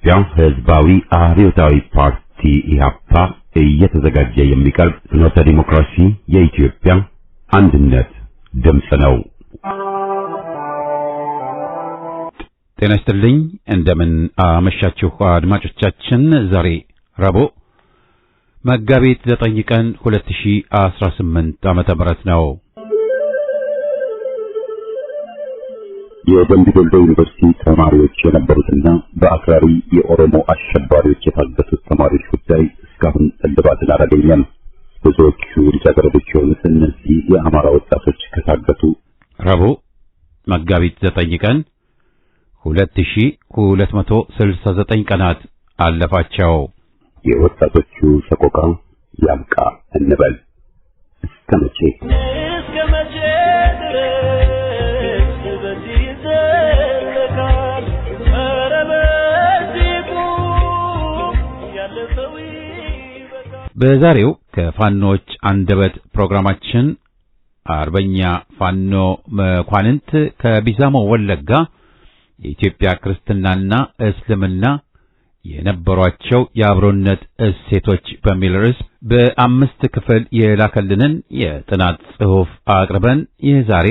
የኢትዮጵያ ሕዝባዊ አብዮታዊ ፓርቲ ኢህአፓ እየተዘጋጀ የሚቀርብ ፍኖተ ዲሞክራሲ የኢትዮጵያ አንድነት ድምፅ ነው። ጤና ይስጥልኝ። እንደምን አመሻችሁ አድማጮቻችን። ዛሬ ረቡዕ መጋቢት 9 ቀን 2018 ዓመተ ምህረት ነው። የደምቢ ዶሎ ዩኒቨርሲቲ ተማሪዎች የነበሩትና በአክራሪ የኦሮሞ አሸባሪዎች የታገቱት ተማሪዎች ጉዳይ እስካሁን እልባትን አላገኘም። ብዙዎቹ ልጃገረዶች የሆኑት እነዚህ የአማራ ወጣቶች ከታገቱ ረቡዕ መጋቢት 9 ቀን 2269 ቀናት አለፋቸው። የወጣቶቹ ሰቆቃ ያብቃ እንበል። እስከ መቼ በዛሬው ከፋኖች አንደበት ፕሮግራማችን አርበኛ ፋኖ መኳንንት ከቢዛሞ ወለጋ የኢትዮጵያ ክርስትናና እስልምና የነበሯቸው የአብሮነት እሴቶች በሚል ርዕስ በ5 ክፍል የላከልንን የጥናት ጽሑፍ አቅርበን የዛሬ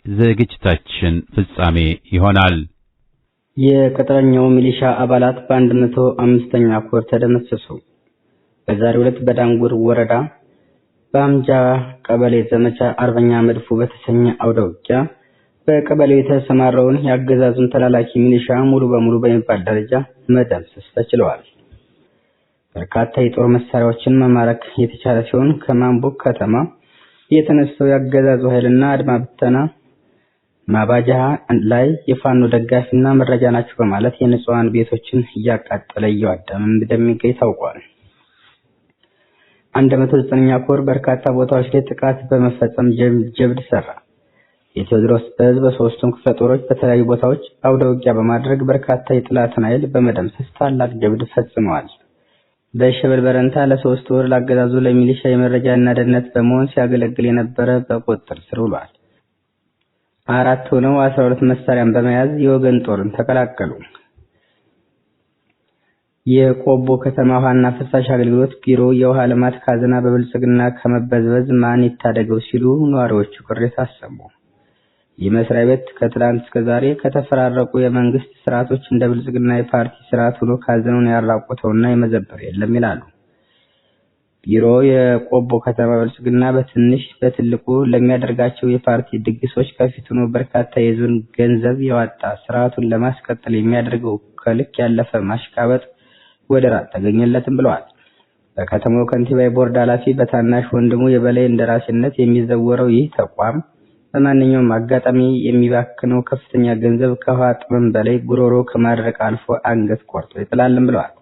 ዝግጅታችን ፍጻሜ ይሆናል። የቅጥረኛው ሚሊሻ አባላት በ105ኛ ኮር ተደመሰሱ። በዛሬው ዕለት በዳንጉር ወረዳ በአምጃ ቀበሌ ዘመቻ አርበኛ መድፉ በተሰኘ አውደ ውጊያ በቀበሌው የተሰማራውን ያገዛዙን ተላላኪ ሚሊሻ ሙሉ በሙሉ በሚባል ደረጃ መደምሰስ ተችሏል። በርካታ የጦር መሳሪያዎችን መማረክ የተቻለ ሲሆን ከማንቡክ ከተማ የተነሳው ያገዛዙ ኃይልና አድማ ብተና ማባጃ ላይ የፋኖ ደጋፊና መረጃ ናቸው በማለት የንጹሃን ቤቶችን እያቃጠለ እያወደመ እንደሚገኝ ታውቋል። 109ኛ ኮር በርካታ ቦታዎች ላይ ጥቃት በመፈጸም ጀብድ ሰራ። የቴዎድሮስ በህዝብ በሶስቱም ክፍለ ጦሮች በተለያዩ ቦታዎች አውደ ውጊያ በማድረግ በርካታ የጥላትን ኃይል በመደምሰስ ታላቅ ጀብድ ፈጽመዋል። በሸበል በረንታ ለ3 ወር ላገዛዙ ለሚሊሻ የመረጃና ደህንነት በመሆን ሲያገለግል የነበረ በቁጥጥር ስር ውሏል። 4 ሆነው 12 መሳሪያን በመያዝ የወገን ጦርን ተቀላቀሉ። የቆቦ ከተማ ውሃና ፍሳሽ አገልግሎት ቢሮ የውሃ ልማት ካዝና በብልጽግና ከመበዝበዝ ማን ይታደገው ሲሉ ነዋሪዎቹ ቅሬታ አሰሙ። የመስሪያ ቤት ከትላንት እስከ ዛሬ ከተፈራረቁ የመንግስት ስርዓቶች እንደ ብልጽግና የፓርቲ ስርዓት ሆኖ ካዝናውን ያራቆተውና የመዘበር የለም ይላሉ። ቢሮ የቆቦ ከተማ ብልጽግና በትንሽ በትልቁ ለሚያደርጋቸው የፓርቲ ድግሶች ከፊት ሆኖ በርካታ የዞን ገንዘብ ያወጣ ስርዓቱን ለማስቀጠል የሚያደርገው ከልክ ያለፈ ማሽቃበጥ ወደር አልተገኘለትም ብለዋል። በከተማው ከንቲባ ቦርድ ኃላፊ በታናሽ ወንድሙ የበላይ እንደራሴነት የሚዘወረው ይህ ተቋም በማንኛውም አጋጣሚ የሚባክነው ከፍተኛ ገንዘብ ከውሃ ጥም በላይ ጉሮሮ ከማድረቅ አልፎ አንገት ቆርጦ ይጥላልም ብለዋል።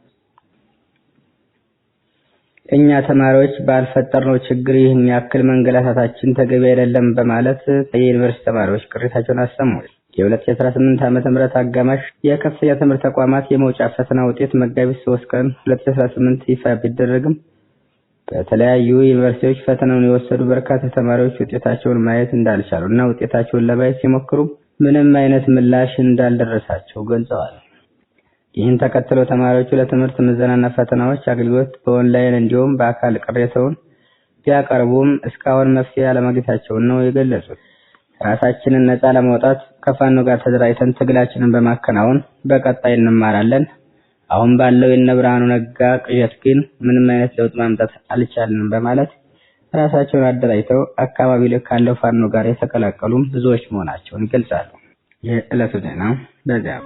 እኛ ተማሪዎች ባልፈጠርነው ችግር ይህን ያክል መንገላታታችን ተገቢ አይደለም በማለት የዩኒቨርሲቲ ተማሪዎች ቅሬታቸውን አሰሙ። የ2018 ዓመተ ምህረት አጋማሽ የከፍተኛ ትምህርት ተቋማት የመውጫ ፈተና ውጤት መጋቢት 3 ቀን 2018 ይፋ ቢደረግም በተለያዩ ዩኒቨርሲቲዎች ፈተናውን የወሰዱ በርካታ ተማሪዎች ውጤታቸውን ማየት እንዳልቻሉና ውጤታቸውን ለማየት ሲሞክሩ ምንም አይነት ምላሽ እንዳልደረሳቸው ገልጸዋል። ይህን ተከትሎ ተማሪዎቹ ለትምህርት ምዘናና ፈተናዎች አገልግሎት በኦንላይን እንዲሁም በአካል ቅሬታውን ቢያቀርቡም እስካሁን መፍትሄ አለማግኘታቸውን ነው የገለጹት። ራሳችንን ነፃ ለማውጣት ከፋኖ ጋር ተደራጅተን ትግላችንን በማከናወን በቀጣይ እንማራለን። አሁን ባለው የነብርሃኑ ነጋ ቅዠት ግን ምንም አይነት ለውጥ ማምጣት አልቻልንም በማለት ራሳቸውን አደራጅተው አካባቢ ላይ ካለው ፋኖ ጋር የተቀላቀሉም ብዙዎች መሆናቸውን ይገልጻሉ። የዕለቱ ዜና በዚያ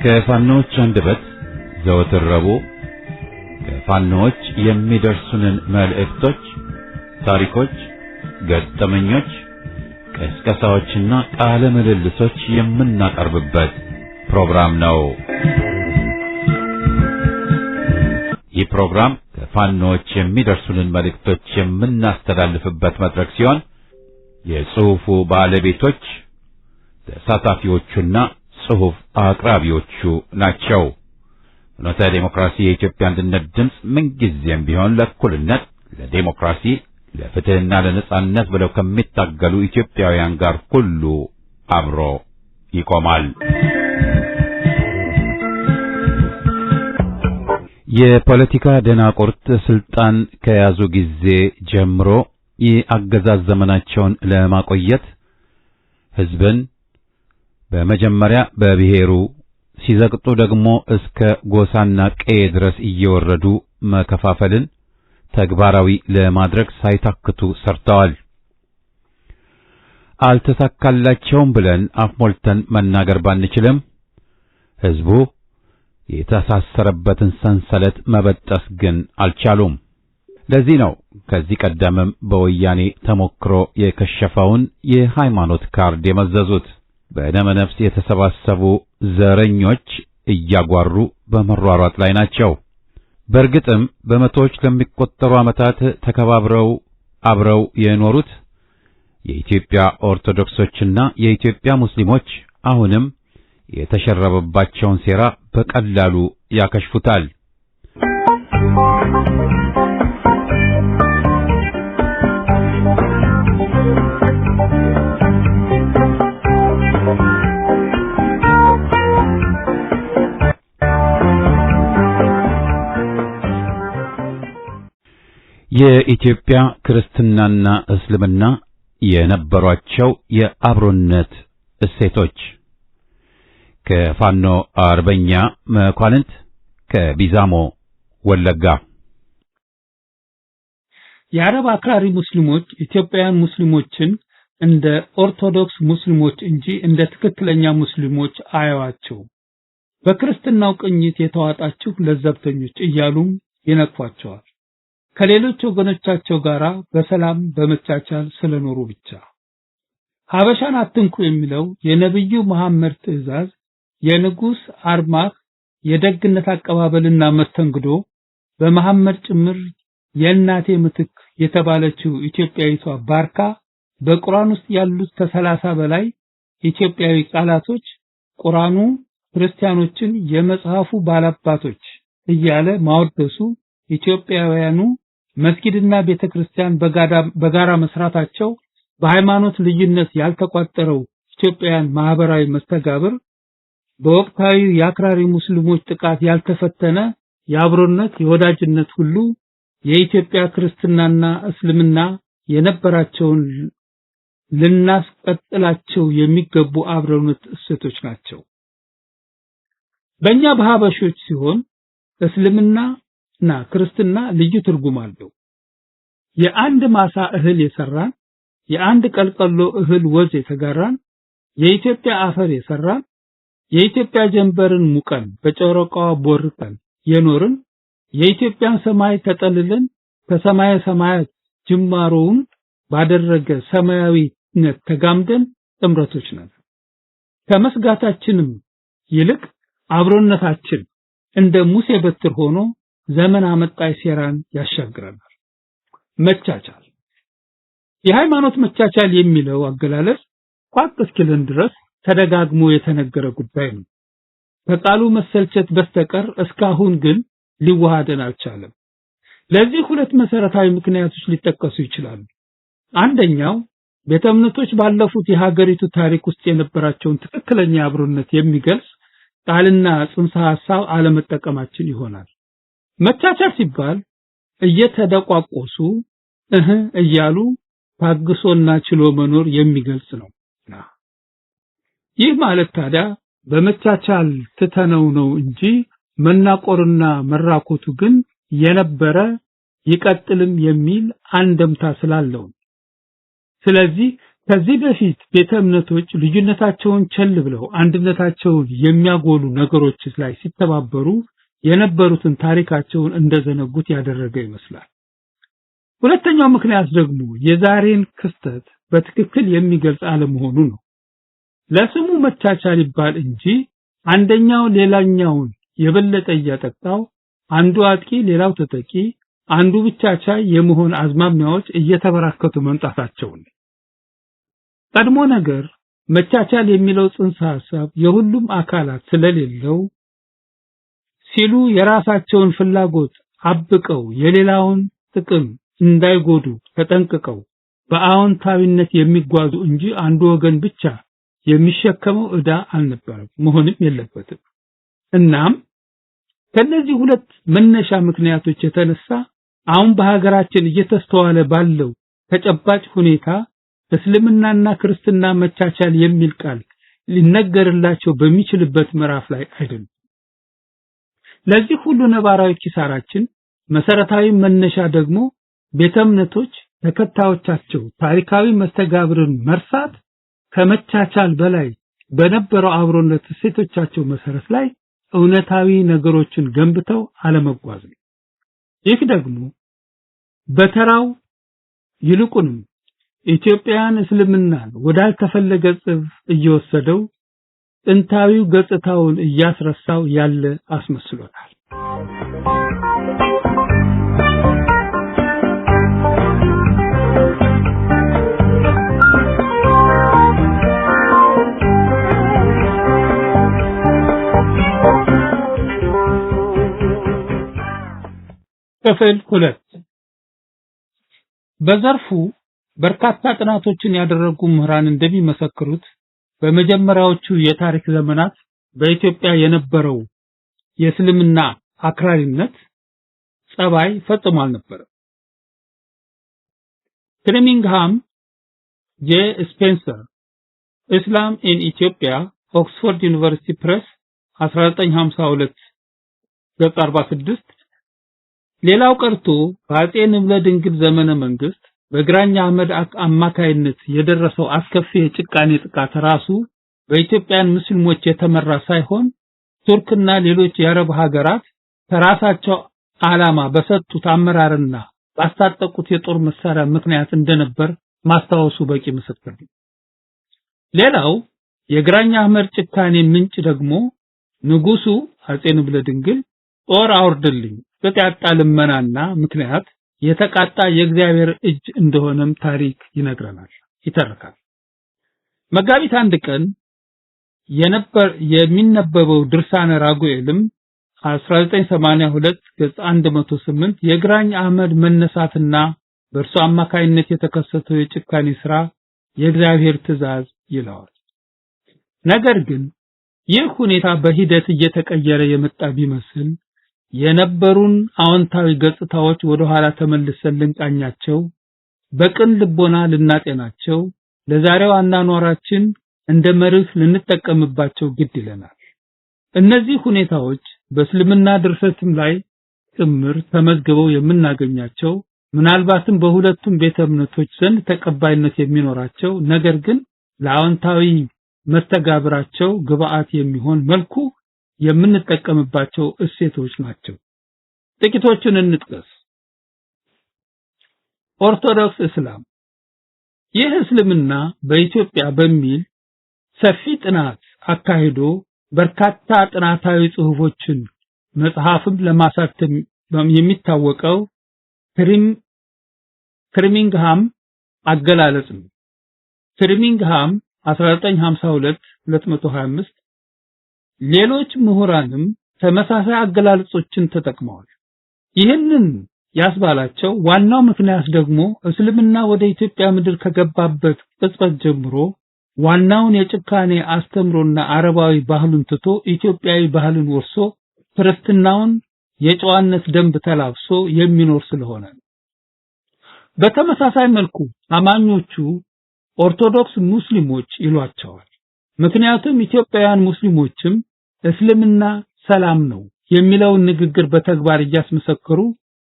ከፋኖች አንደበት ዘወትር ረቡዕ ከፋኖች የሚደርሱንን መልእክቶች፣ ታሪኮች፣ ገጠመኞች፣ ቅስቀሳዎችና ቃለ ምልልሶች የምናቀርብበት ፕሮግራም ነው። ይህ ፕሮግራም ከፋኖች የሚደርሱንን መልእክቶች የምናስተላልፍበት መድረክ ሲሆን የጽሑፉ ባለቤቶች ተሳታፊዎቹና ጽሑፍ አቅራቢዎቹ ናቸው። ፍኖተ ዲሞክራሲ የኢትዮጵያ አንድነት ድምፅ ምንጊዜም ቢሆን ለእኩልነት፣ ለዲሞክራሲ፣ ለፍትህና ለነጻነት ብለው ከሚታገሉ ኢትዮጵያውያን ጋር ሁሉ አብሮ ይቆማል። የፖለቲካ ደናቁርት ስልጣን ከያዙ ጊዜ ጀምሮ የአገዛዝ ዘመናቸውን ለማቆየት ህዝብን በመጀመሪያ በብሔሩ ሲዘቅጡ ደግሞ እስከ ጎሳና ቀዬ ድረስ እየወረዱ መከፋፈልን ተግባራዊ ለማድረግ ሳይታክቱ ሰርተዋል። አልተሳካላቸውም ብለን አፍ ሞልተን መናገር ባንችልም ህዝቡ የተሳሰረበትን ሰንሰለት መበጠስ ግን አልቻሉም። ለዚህ ነው ከዚህ ቀደምም በወያኔ ተሞክሮ የከሸፈውን የሃይማኖት ካርድ የመዘዙት። በደመ ነፍስ የተሰባሰቡ ዘረኞች እያጓሩ በመሯሯጥ ላይ ናቸው። በእርግጥም በመቶዎች ለሚቆጠሩ ዓመታት ተከባብረው አብረው የኖሩት የኢትዮጵያ ኦርቶዶክሶችና የኢትዮጵያ ሙስሊሞች አሁንም የተሸረበባቸውን ሴራ በቀላሉ ያከሽፉታል። የኢትዮጵያ ክርስትናና እስልምና የነበሯቸው የአብሮነት እሴቶች ከፋኖ አርበኛ መኳንንት ከቢዛሞ ወለጋ። የአረብ አክራሪ ሙስሊሞች ኢትዮጵያውያን ሙስሊሞችን እንደ ኦርቶዶክስ ሙስሊሞች እንጂ እንደ ትክክለኛ ሙስሊሞች አያዋቸው። በክርስትናው ቅኝት የተዋጣችሁ ለዘብተኞች እያሉም ይነቅፏቸዋል። ከሌሎች ወገኖቻቸው ጋራ በሰላም በመቻቻል ስለኖሩ ብቻ። ሀበሻን አትንኩ የሚለው የነብዩ መሐመድ ትዕዛዝ የንጉስ አርማህ የደግነት አቀባበልና መስተንግዶ በመሐመድ ጭምር የእናቴ ምትክ የተባለችው ኢትዮጵያዊቷ ባርካ በቁርአን ውስጥ ያሉት ከ30 በላይ ኢትዮጵያዊ ቃላቶች ቁርአኑ ክርስቲያኖችን የመጽሐፉ ባላባቶች እያለ ማወደሱ ኢትዮጵያውያኑ መስጊድና ቤተክርስቲያን በጋራ መስራታቸው በሃይማኖት ልዩነት ያልተቋጠረው ኢትዮጵያውያን ማህበራዊ መስተጋብር በወቅታዊ የአክራሪ ሙስሊሞች ጥቃት ያልተፈተነ የአብሮነት የወዳጅነት ሁሉ የኢትዮጵያ ክርስትናና እስልምና የነበራቸውን ልናስቀጥላቸው የሚገቡ አብሮነት እሴቶች ናቸው። በእኛ በሀበሾች ሲሆን እስልምናና ክርስትና ልዩ ትርጉም አለው። የአንድ ማሳ እህል የሰራን፣ የአንድ ቀልቀሎ እህል ወዝ የተጋራን፣ የኢትዮጵያ አፈር የሰራን፣ የኢትዮጵያ ጀንበርን ሙቀን በጨረቃዋ ቦርቀን የኖርን፣ የኢትዮጵያን ሰማይ ተጠልለን ከሰማየ ሰማያት ጅማሮውን ባደረገ ሰማያዊነት ተጋምደን ጥምረቶች ነን። ከመስጋታችንም ይልቅ አብሮነታችን እንደ ሙሴ በትር ሆኖ ዘመን አመጣይ ሴራን ያሻግረናል። መቻቻል የሃይማኖት መቻቻል የሚለው አገላለጽ ቋቅ እስኪልን ድረስ ተደጋግሞ የተነገረ ጉዳይ ነው። ከቃሉ መሰልቸት በስተቀር እስካሁን ግን ሊዋሃደን አልቻለም። ለዚህ ሁለት መሰረታዊ ምክንያቶች ሊጠቀሱ ይችላሉ። አንደኛው ቤተ እምነቶች ባለፉት የሀገሪቱ ታሪክ ውስጥ የነበራቸውን ትክክለኛ አብሮነት የሚገልጽ ቃልና ጽንሰ ሐሳብ አለመጠቀማችን ይሆናል። መቻቻል ሲባል እየተደቋቆሱ እያሉ ታግሶና ችሎ መኖር የሚገልጽ ነው። ይህ ማለት ታዲያ በመቻቻል ትተነው ነው እንጂ መናቆርና መራኮቱ ግን የነበረ ይቀጥልም የሚል አንደምታ ስላለው ስለዚህ ከዚህ በፊት ቤተ እምነቶች ልዩነታቸውን ቸል ብለው አንድነታቸውን የሚያጎሉ ነገሮች ላይ ሲተባበሩ የነበሩትን ታሪካቸውን እንደዘነጉት ያደረገ ይመስላል። ሁለተኛው ምክንያት ደግሞ የዛሬን ክስተት በትክክል የሚገልጽ አለመሆኑ ነው። ለስሙ መቻቻል ይባል እንጂ አንደኛው ሌላኛውን የበለጠ እያጠቃው፣ አንዱ አጥቂ ሌላው ተጠቂ፣ አንዱ ብቻ ቻይ የመሆን አዝማሚያዎች እየተበራከቱ መምጣታቸው ነው። ቀድሞ ነገር መቻቻል የሚለው ጽንሰ ሐሳብ የሁሉም አካላት ስለሌለው ሲሉ የራሳቸውን ፍላጎት አብቀው የሌላውን ጥቅም እንዳይጎዱ ተጠንቅቀው በአዎንታዊነት የሚጓዙ እንጂ አንዱ ወገን ብቻ የሚሸከመው ዕዳ አልነበረም፣ መሆንም የለበትም። እናም ከነዚህ ሁለት መነሻ ምክንያቶች የተነሳ አሁን በሀገራችን እየተስተዋለ ባለው ተጨባጭ ሁኔታ እስልምናና ክርስትና መቻቻል የሚል ቃል ሊነገርላቸው በሚችልበት ምዕራፍ ላይ አይደለም። ለዚህ ሁሉ ነባራዊ ኪሳራችን መሰረታዊ መነሻ ደግሞ ቤተ እምነቶች ተከታዮቻቸው ታሪካዊ መስተጋብርን መርሳት ከመቻቻል በላይ በነበረው አብሮነት እሴቶቻቸው መሰረት ላይ እውነታዊ ነገሮችን ገንብተው አለመጓዝ ነው። ይህ ደግሞ በተራው ይልቁንም ኢትዮጵያን እስልምናን ወዳልተፈለገ ጽፍ እየወሰደው ጥንታዊው ገጽታውን እያስረሳው ያለ አስመስሎታል። ክፍል 2 በዘርፉ በርካታ ጥናቶችን ያደረጉ ምሁራን እንደሚመሰክሩት በመጀመሪያዎቹ የታሪክ ዘመናት በኢትዮጵያ የነበረው የእስልምና አክራሪነት ጸባይ ፈጽሞ አልነበረም። ትሪሚንግሃም ጄ ስፔንሰር ኢስላም ኢን ኢትዮጵያ ኦክስፎርድ ዩኒቨርሲቲ ፕሬስ 1952 ገጽ 46 ሌላው ቀርቶ በአጼ ንብለ ድንግል ዘመነ መንግስት በግራኝ አህመድ አማካይነት የደረሰው አስከፊ የጭቃኔ ጥቃት ራሱ በኢትዮጵያን ሙስሊሞች የተመራ ሳይሆን ቱርክና ሌሎች የአረብ ሀገራት ተራሳቸው ዓላማ በሰጡት አመራርና ባስታጠቁት የጦር መሳሪያ ምክንያት እንደነበር ማስታወሱ በቂ ምስክር ነው። ሌላው የግራኝ አህመድ ጭካኔ ምንጭ ደግሞ ንጉሱ አጼ ንብለ ድንግል ጦር አውርድልኝ ቅጥ ያጣ ልመናና ምክንያት የተቃጣ የእግዚአብሔር እጅ እንደሆነም ታሪክ ይነግረናል ይተርካል። መጋቢት አንድ ቀን የሚነበበው ድርሳነ ራጉኤልም 1982 ገጽ 108 የግራኝ አህመድ መነሳትና በእርሱ አማካይነት የተከሰተው የጭካኔ ስራ የእግዚአብሔር ትእዛዝ ይለዋል። ነገር ግን ይህ ሁኔታ በሂደት እየተቀየረ የመጣ ቢመስል የነበሩን አዎንታዊ ገጽታዎች ወደ ኋላ ተመልሰን ልንቃኛቸው፣ በቅን ልቦና ልናጤናቸው፣ ለዛሬው አኗኗራችን እንደ መርህ ልንጠቀምባቸው ግድ ይለናል። እነዚህ ሁኔታዎች በእስልምና ድርሰትም ላይ ጭምር ተመዝግበው የምናገኛቸው ምናልባትም በሁለቱም ቤተ እምነቶች ዘንድ ተቀባይነት የሚኖራቸው ነገር ግን ለአዎንታዊ መስተጋብራቸው ግብአት የሚሆን መልኩ የምንጠቀምባቸው እሴቶች ናቸው። ጥቂቶቹን እንጥቀስ። ኦርቶዶክስ እስላም። ይህ እስልምና በኢትዮጵያ በሚል ሰፊ ጥናት አካሂዶ በርካታ ጥናታዊ ጽሑፎችን መጽሐፍም ለማሳተም የሚታወቀው ትሪሚንግሃም አገላለጽ ነው። ትሪሚንግሃም 1952-225 ሌሎች ምሁራንም ተመሳሳይ አገላለጾችን ተጠቅመዋል። ይህንን ያስባላቸው ዋናው ምክንያት ደግሞ እስልምና ወደ ኢትዮጵያ ምድር ከገባበት ቅጽበት ጀምሮ ዋናውን የጭካኔ አስተምሮና አረባዊ ባህሉን ትቶ ኢትዮጵያዊ ባህልን ወርሶ ክርስትናውን የጨዋነት ደንብ ተላብሶ የሚኖር ስለሆነ ነው። በተመሳሳይ መልኩ አማኞቹ ኦርቶዶክስ ሙስሊሞች ይሏቸዋል። ምክንያቱም ኢትዮጵያውያን ሙስሊሞችም እስልምና ሰላም ነው የሚለውን ንግግር በተግባር እያስመሰከሩ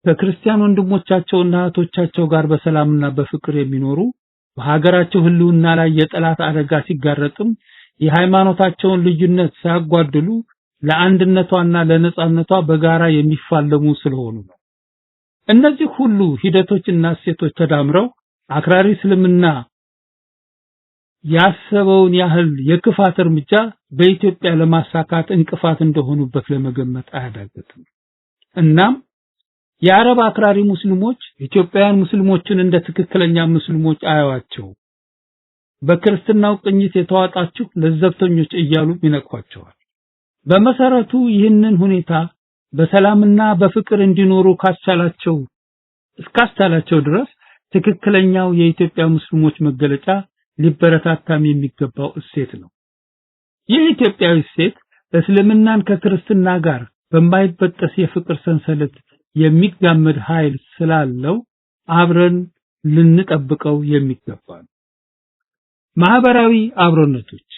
ከክርስቲያን ወንድሞቻቸውና እህቶቻቸው ጋር በሰላምና በፍቅር የሚኖሩ በሀገራቸው ህልውና ላይ የጠላት አደጋ ሲጋረጥም የሃይማኖታቸውን ልዩነት ሳያጓድሉ ለአንድነቷና ለነጻነቷ በጋራ የሚፋለሙ ስለሆኑ ነው። እነዚህ ሁሉ ሂደቶችና እሴቶች ተዳምረው አክራሪ እስልምና ያሰበውን ያህል የክፋት እርምጃ በኢትዮጵያ ለማሳካት እንቅፋት እንደሆኑበት ለመገመት አያዳግትም። እናም የአረብ አክራሪ ሙስሊሞች ኢትዮጵያውያን ሙስሊሞችን እንደ ትክክለኛ ሙስሊሞች አያዋቸው፣ በክርስትናው ቅኝት የተዋጣችሁ ለዘብተኞች እያሉ ይነቅፏቸዋል። በመሰረቱ ይህንን ሁኔታ በሰላምና በፍቅር እንዲኖሩ እስካስቻላቸው ድረስ ትክክለኛው የኢትዮጵያ ሙስሊሞች መገለጫ ሊበረታታም የሚገባው እሴት ነው። ይህ ኢትዮጵያዊ እሴት እስልምናን ከክርስትና ጋር በማይበጠስ የፍቅር ሰንሰለት የሚጋመድ ኃይል ስላለው አብረን ልንጠብቀው የሚገባ ነው። ማህበራዊ አብሮነቶች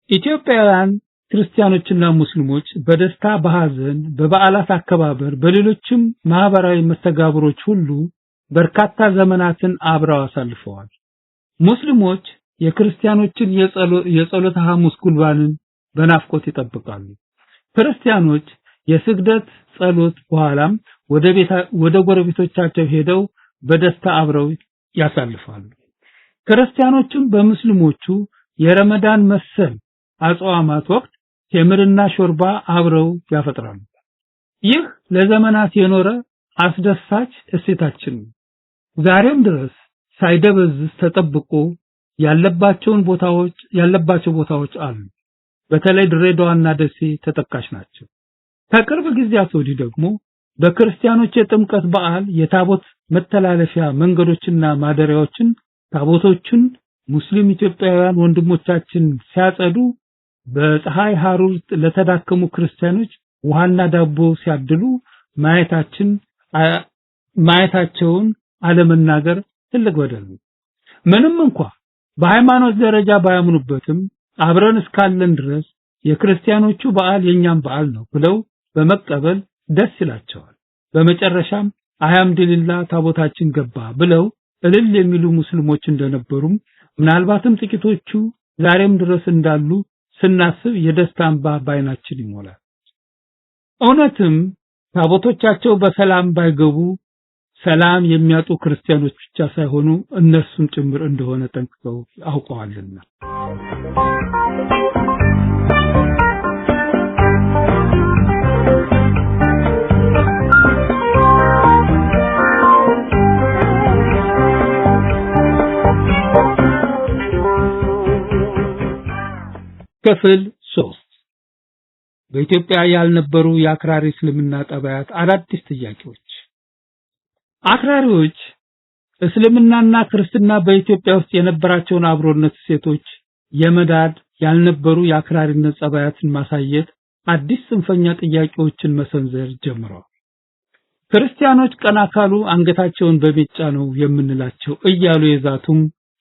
ኢትዮጵያውያን ክርስቲያኖችና ሙስሊሞች በደስታ፣ በሐዘን፣ በበዓላት አከባበር፣ በሌሎችም ማህበራዊ መስተጋብሮች ሁሉ በርካታ ዘመናትን አብረው አሳልፈዋል። ሙስሊሞች የክርስቲያኖችን የጸሎተ ሐሙስ ቁርባንን በናፍቆት ይጠብቃሉ። ክርስቲያኖች የስግደት ጸሎት በኋላም ወደ ጎረቤቶቻቸው ሄደው በደስታ አብረው ያሳልፋሉ። ክርስቲያኖችም በሙስሊሞቹ የረመዳን መሰል አጽዋማት ወቅት ቴምርና ሾርባ አብረው ያፈጥራሉ። ይህ ለዘመናት የኖረ አስደሳች እሴታችን ነው። ዛሬም ድረስ ሳይደበዝዝ ተጠብቆ ያለባቸው ቦታዎች አሉ። በተለይ ድሬዳዋና ደሴ ተጠቃሽ ናቸው። ከቅርብ ጊዜያት ወዲህ ደግሞ በክርስቲያኖች የጥምቀት በዓል የታቦት መተላለፊያ መንገዶችና ማደሪያዎችን ታቦቶችን ሙስሊም ኢትዮጵያውያን ወንድሞቻችን ሲያጸዱ በፀሐይ ሐሩር ለተዳከሙ ክርስቲያኖች ውሃና ዳቦ ሲያድሉ ማየታቸውን አለመናገር ትልቅ በደል ነው። ምንም እንኳን በሃይማኖት ደረጃ ባያምኑበትም አብረን እስካለን ድረስ የክርስቲያኖቹ በዓል የኛም በዓል ነው ብለው በመቀበል ደስ ይላቸዋል። በመጨረሻም አልሐምዱሊላህ ታቦታችን ገባ ብለው እልል የሚሉ ሙስሊሞች እንደነበሩም ምናልባትም ጥቂቶቹ ዛሬም ድረስ እንዳሉ ስናስብ የደስታ እንባ ባይናችን ይሞላል። እውነትም ታቦቶቻቸው በሰላም ባይገቡ ሰላም የሚያጡ ክርስቲያኖች ብቻ ሳይሆኑ እነሱም ጭምር እንደሆነ ጠንቅቀው አውቀዋልና። ክፍል 3 በኢትዮጵያ ያልነበሩ የአክራሪ እስልምና ጠባያት አዳዲስ ጥያቄዎች። አክራሪዎች እስልምናና ክርስትና በኢትዮጵያ ውስጥ የነበራቸውን አብሮነት ሴቶች የመዳድ ያልነበሩ የአክራሪነት ጠባያትን ማሳየት አዲስ ጽንፈኛ ጥያቄዎችን መሰንዘር ጀምረዋል። ክርስቲያኖች ቀናካሉ አንገታቸውን በቤጫ ነው የምንላቸው እያሉ የዛቱም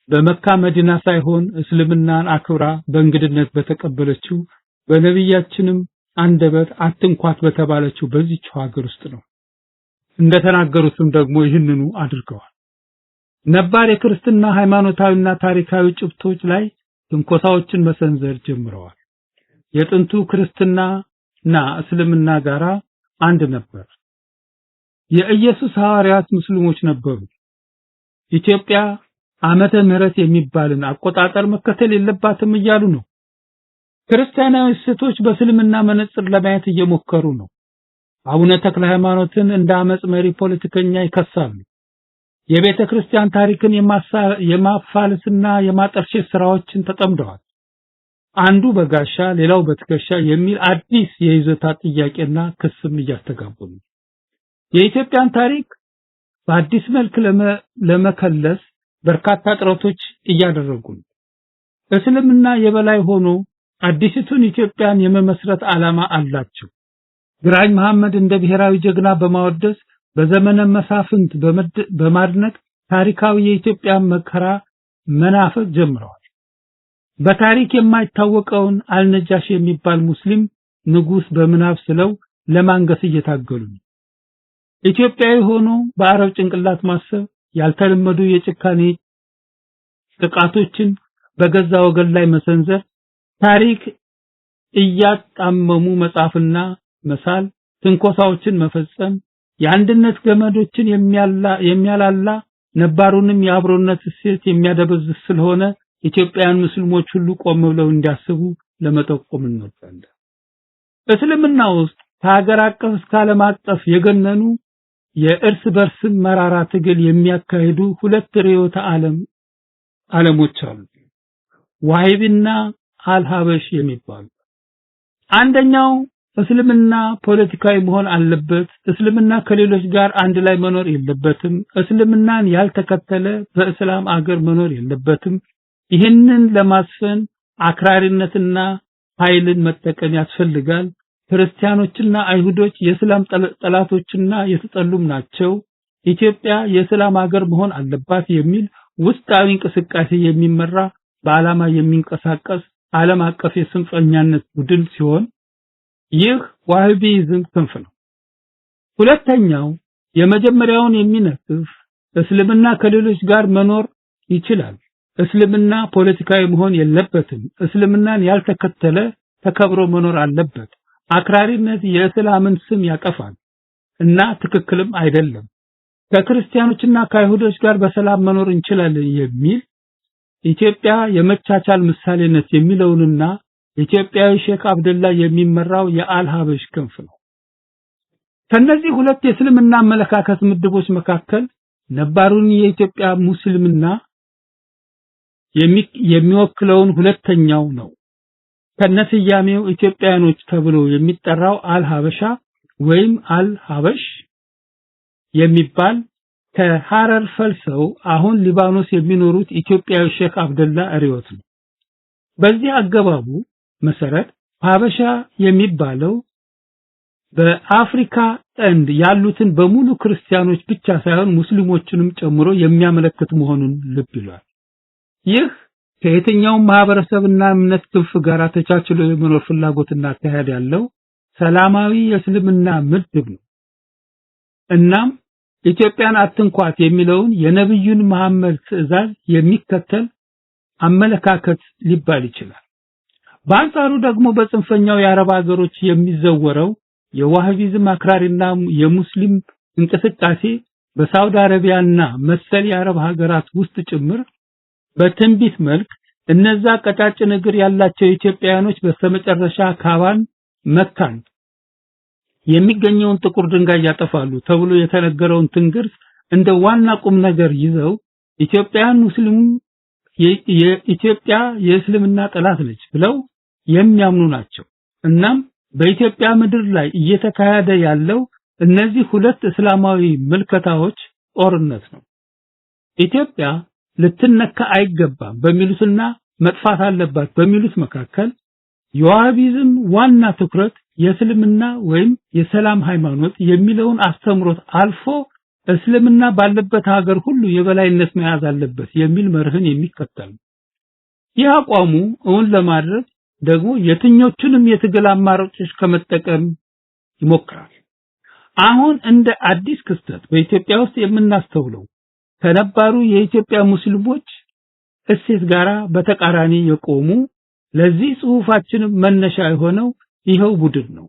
በመካ መዲና ሳይሆን እስልምናን አክብራ በእንግድነት በተቀበለችው በነብያችንም አንደበት አትንኳት በተባለችው በዚህች ሀገር ውስጥ ነው። እንደተናገሩትም ደግሞ ይህንኑ አድርገዋል። ነባር የክርስትና ሃይማኖታዊና ታሪካዊ ጭብጦች ላይ ትንኮሳዎችን መሰንዘር ጀምረዋል። የጥንቱ ክርስትናና እስልምና ጋራ አንድ ነበር። የኢየሱስ ሐዋርያት ሙስሊሞች ነበሩ። ኢትዮጵያ ዓመተ ምህረት የሚባልን አቆጣጠር መከተል የለባትም እያሉ ነው። ክርስቲያናዊ እሴቶች በእስልምና መነጽር ለማየት እየሞከሩ ነው። አቡነ ተክለ ሃይማኖትን እንደ አመጽ መሪ ፖለቲከኛ ይከሳሉ። የቤተ ክርስቲያን ታሪክን የማፋለስና የማጠርሸት ስራዎችን ተጠምደዋል። አንዱ በጋሻ ሌላው በትከሻ የሚል አዲስ የይዞታ ጥያቄና ክስም እያስተጋቡ ነው። የኢትዮጵያን ታሪክ በአዲስ መልክ ለመከለስ በርካታ ጥረቶች እያደረጉ ነው። እስልምና የበላይ ሆኖ አዲስቱን ኢትዮጵያን የመመስረት ዓላማ አላቸው። ግራኝ መሐመድ እንደ ብሔራዊ ጀግና በማወደስ በዘመነ መሳፍንት በማድነቅ ታሪካዊ የኢትዮጵያ መከራ መናፈቅ ጀምረዋል። በታሪክ የማይታወቀውን አልነጃሽ የሚባል ሙስሊም ንጉስ በምናብ ስለው ለማንገስ እየታገሉ ነው። ኢትዮጵያዊ ሆኖ በአረብ ጭንቅላት ማሰብ ያልተለመዱ የጭካኔ ጥቃቶችን በገዛ ወገን ላይ መሰንዘር፣ ታሪክ እያጣመሙ መጻፍና መሳል፣ ትንኮሳዎችን መፈጸም፣ የአንድነት ገመዶችን የሚያላላ ነባሩንም የአብሮነት እሴት የሚያደበዝዝ ስለሆነ ኢትዮጵያውያን ሙስሊሞች ሁሉ ቆም ብለው እንዲያስቡ ለመጠቆም እንወዳለን። እስልምና ውስጥ ከሀገር አቀፍ እስከ ዓለም አቀፍ የገነኑ የእርስ በርስ መራራ ትግል የሚያካሂዱ ሁለት ርዕዮተ ዓለሞች አሉ። ዋሂብና አልሀበሽ የሚባሉ። አንደኛው እስልምና ፖለቲካዊ መሆን አለበት፣ እስልምና ከሌሎች ጋር አንድ ላይ መኖር የለበትም፣ እስልምናን ያልተከተለ በእስላም አገር መኖር የለበትም፣ ይህንን ለማስፈን አክራሪነትና ኃይልን መጠቀም ያስፈልጋል፣ ክርስቲያኖችና አይሁዶች የእስላም ጠላቶችና የተጠሉም ናቸው፣ ኢትዮጵያ የእስላም ሀገር መሆን አለባት የሚል ውስጣዊ እንቅስቃሴ የሚመራ በዓላማ የሚንቀሳቀስ ዓለም አቀፍ የጽንፈኛነት ቡድን ሲሆን ይህ ዋሃቢዝም ክንፍ ነው። ሁለተኛው የመጀመሪያውን የሚነቅፍ እስልምና ከሌሎች ጋር መኖር ይችላል፣ እስልምና ፖለቲካዊ መሆን የለበትም፣ እስልምናን ያልተከተለ ተከብሮ መኖር አለበት፣ አክራሪነት የእስላምን ስም ያጠፋል እና ትክክልም አይደለም፣ ከክርስቲያኖችና ከአይሁዶች ጋር በሰላም መኖር እንችላለን የሚል ኢትዮጵያ የመቻቻል ምሳሌነት የሚለውንና ኢትዮጵያዊ ሼክ አብደላ የሚመራው የአልሀበሽ ክንፍ ነው። ከነዚህ ሁለት የእስልምና አመለካከት ምድቦች መካከል ነባሩን የኢትዮጵያ ሙስሊምና የሚወክለውን ሁለተኛው ነው። ከነስያሜው ኢትዮጵያኖች ተብሎ የሚጠራው አልሀበሻ ወይም አልሀበሽ የሚባል ከሐረር ፈልሰው አሁን ሊባኖስ የሚኖሩት ኢትዮጵያዊ ሼክ አብደላ ርዕዮት ነው። በዚህ አገባቡ መሰረት ሀበሻ የሚባለው በአፍሪካ ቀንድ ያሉትን በሙሉ ክርስቲያኖች ብቻ ሳይሆን ሙስሊሞችንም ጨምሮ የሚያመለክት መሆኑን ልብ ይሏል። ይህ ከየትኛው ማህበረሰብና እምነት ክንፍ ጋር ተቻችሎ የመኖር ፍላጎትና አካሄድ ያለው ሰላማዊ የእስልምና ምድብ ነው። እናም ኢትዮጵያን አትንኳት የሚለውን የነብዩን መሐመድ ትዕዛዝ የሚከተል አመለካከት ሊባል ይችላል። በአንጻሩ ደግሞ በጽንፈኛው የአረብ ሀገሮች የሚዘወረው የዋሃቢዝም አክራሪና የሙስሊም እንቅስቃሴ በሳውዲ አረቢያና መሰል የአረብ ሀገራት ውስጥ ጭምር በትንቢት መልክ እነዛ ቀጫጭን እግር ያላቸው ኢትዮጵያውያኖች በስተመጨረሻ ካባን መካን የሚገኘውን ጥቁር ድንጋይ ያጠፋሉ ተብሎ የተነገረውን ትንግርት እንደ ዋና ቁም ነገር ይዘው ኢትዮጵያን ሙስሊም የኢትዮጵያ የእስልምና ጠላት ነች ብለው የሚያምኑ ናቸው። እናም በኢትዮጵያ ምድር ላይ እየተካሄደ ያለው እነዚህ ሁለት እስላማዊ ምልከታዎች ጦርነት ነው። ኢትዮጵያ ልትነካ አይገባም በሚሉትና መጥፋት አለባት በሚሉት መካከል የዋሃቢዝም ዋና ትኩረት የእስልምና ወይም የሰላም ሃይማኖት የሚለውን አስተምሮት አልፎ እስልምና ባለበት ሀገር ሁሉ የበላይነት መያዝ አለበት የሚል መርህን የሚከተል ነው። ይህ አቋሙ እውን ለማድረግ ደግሞ የትኞቹንም የትግል አማራጮች ከመጠቀም ይሞክራል። አሁን እንደ አዲስ ክስተት በኢትዮጵያ ውስጥ የምናስተውለው ከነባሩ የኢትዮጵያ ሙስሊሞች እሴት ጋራ በተቃራኒ የቆሙ ለዚህ ጽሑፋችንም መነሻ የሆነው ይኸው ቡድን ነው።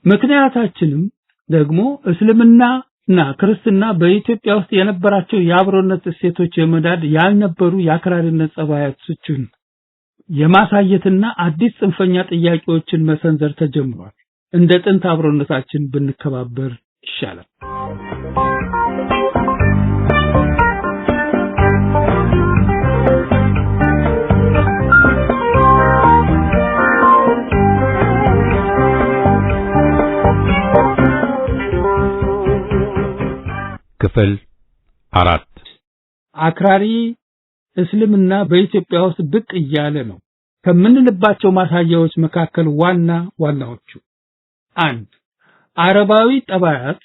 ምክንያታችንም ደግሞ እስልምናና ክርስትና በኢትዮጵያ ውስጥ የነበራቸው የአብሮነት እሴቶች የመዳድ ያልነበሩ የአክራሪነት ጸባያቶችን የማሳየትና አዲስ ጽንፈኛ ጥያቄዎችን መሰንዘር ተጀምሯል። እንደ ጥንት አብሮነታችን ብንከባበር ይሻላል። ክፍል 4 አክራሪ እስልምና በኢትዮጵያ ውስጥ ብቅ እያለ ነው ከምንልባቸው ማሳያዎች መካከል ዋናዎቹ 1 አረባዊ ጠባያት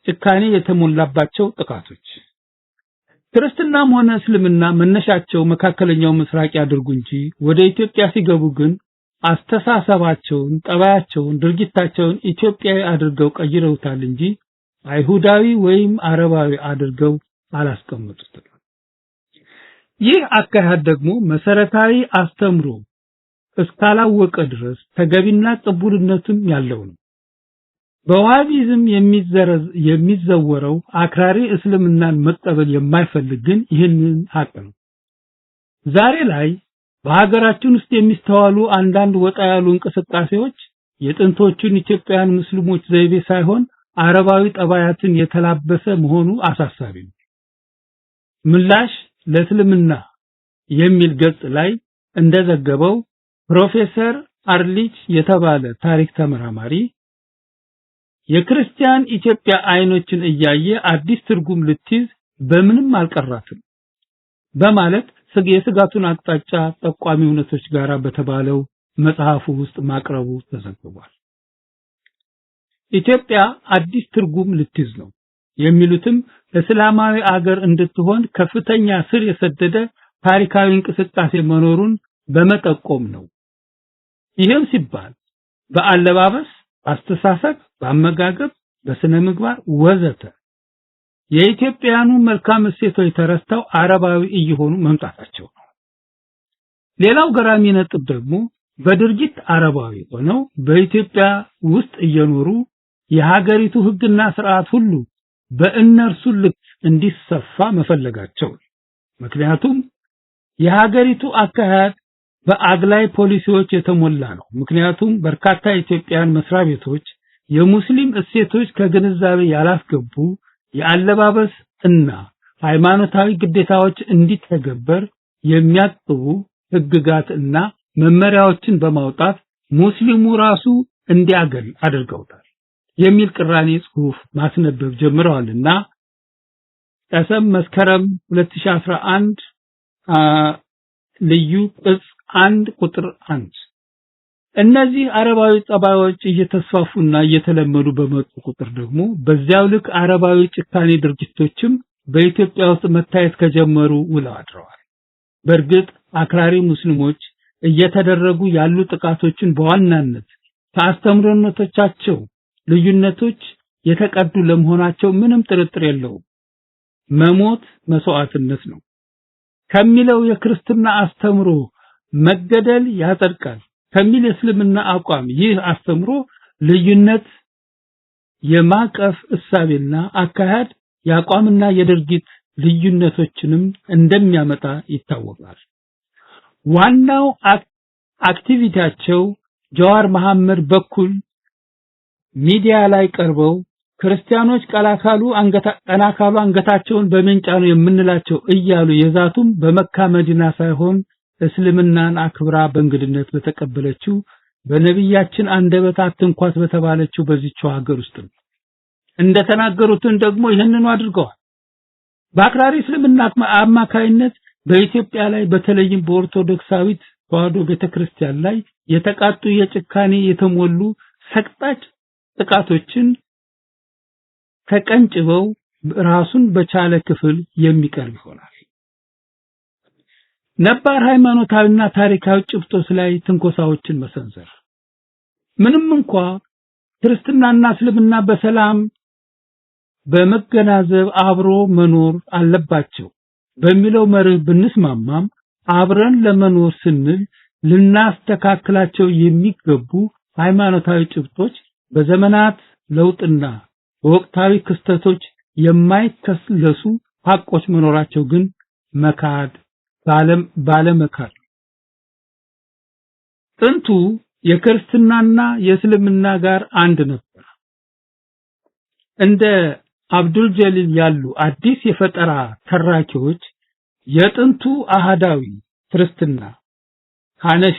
ጭካኔ የተሞላባቸው ጥቃቶች። ክርስትናም ሆነ እስልምና መነሻቸው መካከለኛው ምስራቅ ያድርጉ እንጂ ወደ ኢትዮጵያ ሲገቡ ግን አስተሳሰባቸውን፣ ጠባያቸውን፣ ድርጊታቸውን ኢትዮጵያዊ አድርገው ቀይረውታል እንጂ አይሁዳዊ ወይም አረባዊ አድርገው አላስቀመጡትም። ይህ አካሄድ ደግሞ መሰረታዊ አስተምሮ እስካላወቀ ድረስ ተገቢና ቅቡልነትም ያለው ነው። በዋሃቢዝም የሚዘወረው አክራሪ እስልምናን መቀበል የማይፈልግ ግን ይህንን ሀቅ ነው። ዛሬ ላይ በሀገራችን ውስጥ የሚስተዋሉ አንዳንድ ወጣ ያሉ እንቅስቃሴዎች የጥንቶቹን ኢትዮጵያውያን ሙስሊሞች ዘይቤ ሳይሆን አረባዊ ጠባያትን የተላበሰ መሆኑ አሳሳቢ ነው። ምላሽ ለእስልምና የሚል ገጽ ላይ እንደዘገበው ፕሮፌሰር አርሊች የተባለ ታሪክ ተመራማሪ የክርስቲያን ኢትዮጵያ አይኖችን እያየ አዲስ ትርጉም ልትይዝ በምንም አልቀራትም በማለት የስጋቱን አቅጣጫ ጠቋሚ እውነቶች ጋር በተባለው መጽሐፉ ውስጥ ማቅረቡ ተዘግቧል። ኢትዮጵያ አዲስ ትርጉም ልትይዝ ነው የሚሉትም እስላማዊ አገር እንድትሆን ከፍተኛ ስር የሰደደ ታሪካዊ እንቅስቃሴ መኖሩን በመጠቆም ነው። ይህም ሲባል በአለባበስ፣ አስተሳሰብ፣ በአመጋገብ፣ በስነ ምግባር ወዘተ የኢትዮጵያኑ መልካም እሴቶች ተረስተው አረባዊ እየሆኑ መምጣታቸው ነው። ሌላው ገራሚ ነጥብ ደግሞ በድርጊት አረባዊ ሆነው በኢትዮጵያ ውስጥ እየኖሩ የሀገሪቱ ሕግና ስርዓት ሁሉ በእነርሱ ልክ እንዲሰፋ መፈለጋቸው። ምክንያቱም የሀገሪቱ አካሄድ በአግላይ ፖሊሲዎች የተሞላ ነው። ምክንያቱም በርካታ ኢትዮጵያውያን መስሪያ ቤቶች የሙስሊም እሴቶች ከግንዛቤ ያላስገቡ የአለባበስ እና ሃይማኖታዊ ግዴታዎች እንዲተገበር የሚያጥቡ ህግጋት እና መመሪያዎችን በማውጣት ሙስሊሙ ራሱ እንዲያገል አድርገውታል የሚል ቅራኔ ጽሑፍ ማስነበብ ጀምረዋልና ቀሰም መስከረም 2011 ልዩ ቅጽ 1 ቁጥር 1 እነዚህ አረባዊ ጠባዮች እየተስፋፉና እየተለመዱ በመጡ ቁጥር ደግሞ በዚያው ልክ አረባዊ ጭካኔ ድርጊቶችም በኢትዮጵያ ውስጥ መታየት ከጀመሩ ውለው አድረዋል። በእርግጥ አክራሪ ሙስሊሞች እየተደረጉ ያሉ ጥቃቶችን በዋናነት ከአስተምሮቶቻቸው ልዩነቶች የተቀዱ ለመሆናቸው ምንም ጥርጥር የለውም። መሞት መስዋዕትነት ነው ከሚለው የክርስትና አስተምሮ መገደል ያጸድቃል ከሚል እስልምና አቋም ይህ አስተምሮ ልዩነት የማቀፍ እሳቤና አካሄድ ያቋምና የድርጊት ልዩነቶችንም እንደሚያመጣ ይታወቃል። ዋናው አክቲቪቲያቸው ጀዋር መሐመድ በኩል ሚዲያ ላይ ቀርበው ክርስቲያኖች ቀላካሉ አንገታቸውን በመንጫኑ የምንላቸው እያሉ የዛቱም በመካ መዲና ሳይሆን እስልምናን አክብራ በእንግድነት በተቀበለችው በነብያችን አንደበት አትንኳት በተባለችው በዚህው ሀገር ውስጥ እንደተናገሩትን ደግሞ ይህንኑ አድርገዋል። በአክራሪ እስልምና አማካይነት በኢትዮጵያ ላይ በተለይም በኦርቶዶክሳዊት ተዋሕዶ ቤተክርስቲያን ላይ የተቃጡ የጭካኔ የተሞሉ ሰቅጣጭ ጥቃቶችን ተቀንጭበው ራሱን በቻለ ክፍል የሚቀርብ ይሆናል። ነባር ሃይማኖታዊና ታሪካዊ ጭብጦች ላይ ትንኮሳዎችን መሰንዘር ምንም እንኳን ክርስትናና እስልምና በሰላም በመገናዘብ አብሮ መኖር አለባቸው በሚለው መርህ ብንስማማም አብረን ለመኖር ስንል ልናስተካክላቸው የሚገቡ ሃይማኖታዊ ጭብጦች በዘመናት ለውጥና በወቅታዊ ክስተቶች የማይከሰሱ ሐቆች መኖራቸው ግን መካድ ባለመካድ ጥንቱ የክርስትናና የእስልምና ጋር አንድ ነበር። እንደ አብዱል ጀሊል ያሉ አዲስ የፈጠራ ተራኪዎች የጥንቱ አሃዳዊ ክርስትና ሐነፊ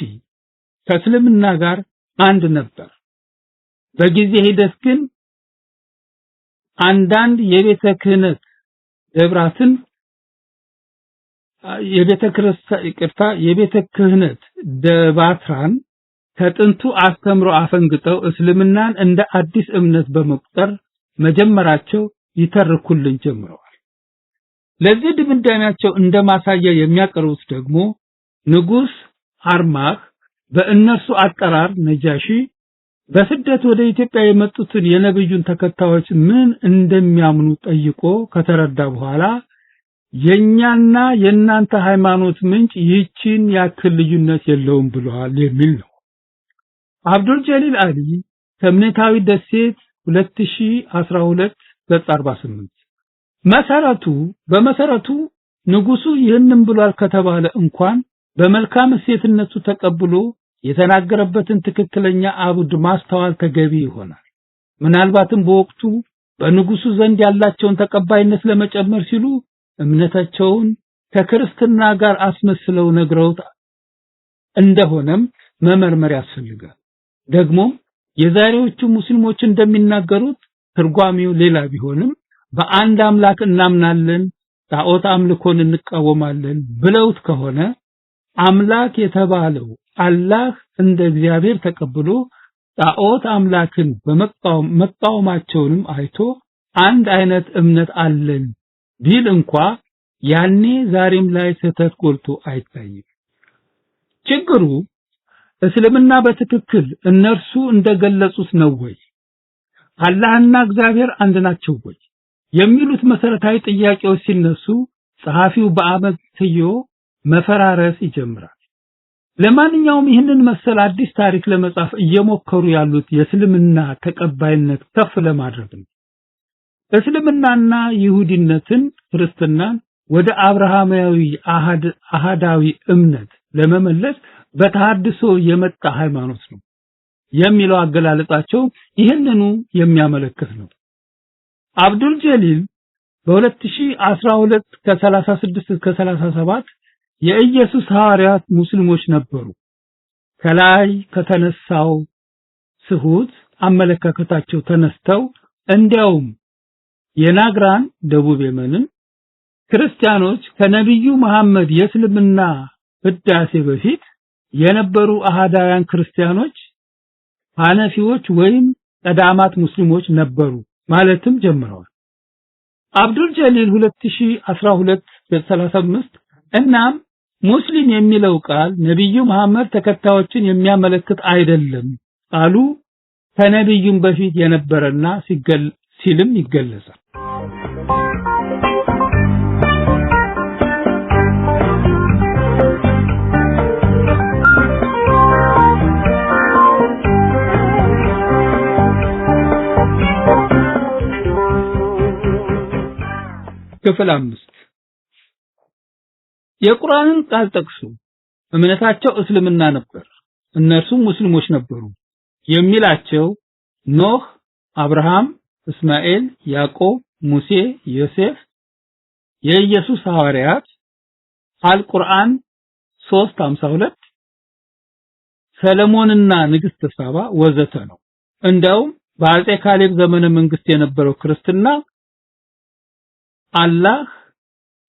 ከእስልምና ጋር አንድ ነበር። በጊዜ ሂደት ግን አንዳንድ የቤተ ክህነት ደብራትን የቤተ ክህነት ደባትራን ከጥንቱ አስተምሮ አፈንግጠው እስልምናን እንደ አዲስ እምነት በመቁጠር መጀመራቸው ይተርኩልን ጀምረዋል። ለዚህ ድምዳሜያቸው እንደማሳያ የሚያቀርቡት ደግሞ ንጉስ አርማህ በእነርሱ አጠራር ነጃሺ በስደት ወደ ኢትዮጵያ የመጡትን የነብዩን ተከታዮች ምን እንደሚያምኑ ጠይቆ ከተረዳ በኋላ የኛና የናንተ ሃይማኖት ምንጭ ይህችን ያክል ልዩነት የለውም ብለዋል የሚል ነው። አብዱል ጀሊል አሊ ከእምነታዊ ደሴት 2012 ገጽ 48 በመሰረቱ ንጉሱ ይህንን ብሏል ከተባለ እንኳን በመልካም እሴትነቱ ተቀብሎ የተናገረበትን ትክክለኛ አቡድ ማስተዋል ተገቢ ይሆናል። ምናልባትም በወቅቱ በንጉሱ ዘንድ ያላቸውን ተቀባይነት ለመጨመር ሲሉ እምነታቸውን ከክርስትና ጋር አስመስለው ነግረውት እንደሆነም መመርመር ያስፈልጋል። ደግሞ የዛሬዎቹ ሙስሊሞች እንደሚናገሩት ትርጓሜው ሌላ ቢሆንም በአንድ አምላክ እናምናለን፣ ጣዖት አምልኮን እንቃወማለን ብለውት ከሆነ አምላክ የተባለው አላህ እንደ እግዚአብሔር ተቀብሎ ጣዖት አምላክን መቃወማቸውንም አይቶ አንድ አይነት እምነት አለን ቢል እንኳ ያኔ ዛሬም ላይ ስህተት ጎልቶ አይታይም። ችግሩ እስልምና በትክክል እነርሱ እንደገለጹት ነው ወይ? አላህና እግዚአብሔር አንድ ናቸው ወይ? የሚሉት መሰረታዊ ጥያቄዎች ሲነሱ ጸሐፊው በአመክንዮ መፈራረስ ይጀምራል። ለማንኛውም ይህንን መሰል አዲስ ታሪክ ለመጻፍ እየሞከሩ ያሉት የእስልምና ተቀባይነት ከፍ ለማድረግ ነው። እስልምናና ይሁዲነትን፣ ክርስትናን ወደ አብርሃማዊ አሃዳዊ እምነት ለመመለስ በተሐድሶ የመጣ ሃይማኖት ነው የሚለው አገላለጻቸው ይህንኑ የሚያመለክት ነው። አብዱል ጀሊል በ2012 ከ36 እስከ 37 የኢየሱስ ሐዋርያት ሙስሊሞች ነበሩ። ከላይ ከተነሳው ስሁት አመለካከታቸው ተነስተው እንዲያውም የናግራን ደቡብ የመንን ክርስቲያኖች ከነብዩ መሐመድ የእስልምና ህዳሴ በፊት የነበሩ አሃዳውያን ክርስቲያኖች ሐነፊዎች ወይም ቀዳማት ሙስሊሞች ነበሩ ማለትም ጀምረዋል። አብዱል ጀሊል 2012 በ35 እናም ሙስሊም የሚለው ቃል ነብዩ መሐመድ ተከታዮችን የሚያመለክት አይደለም ቃሉ ከነብዩም በፊት የነበረና ሲልም ይገለጻል። ክፍል 5 የቁርአንን ቃል ጠቅሱ እምነታቸው እስልምና ነበር እነርሱም ሙስሊሞች ነበሩ የሚላቸው ኖህ፣ አብርሃም፣ እስማኤል፣ ያዕቆብ፣ ሙሴ፣ ዮሴፍ፣ የኢየሱስ ሐዋርያት፣ አልቁርአን 3:52 ሰለሞንና ንግስት ሳባ ወዘተ ነው። እንደውም በአጼ ካሌብ ዘመነ መንግስት የነበረው ክርስትና አላህ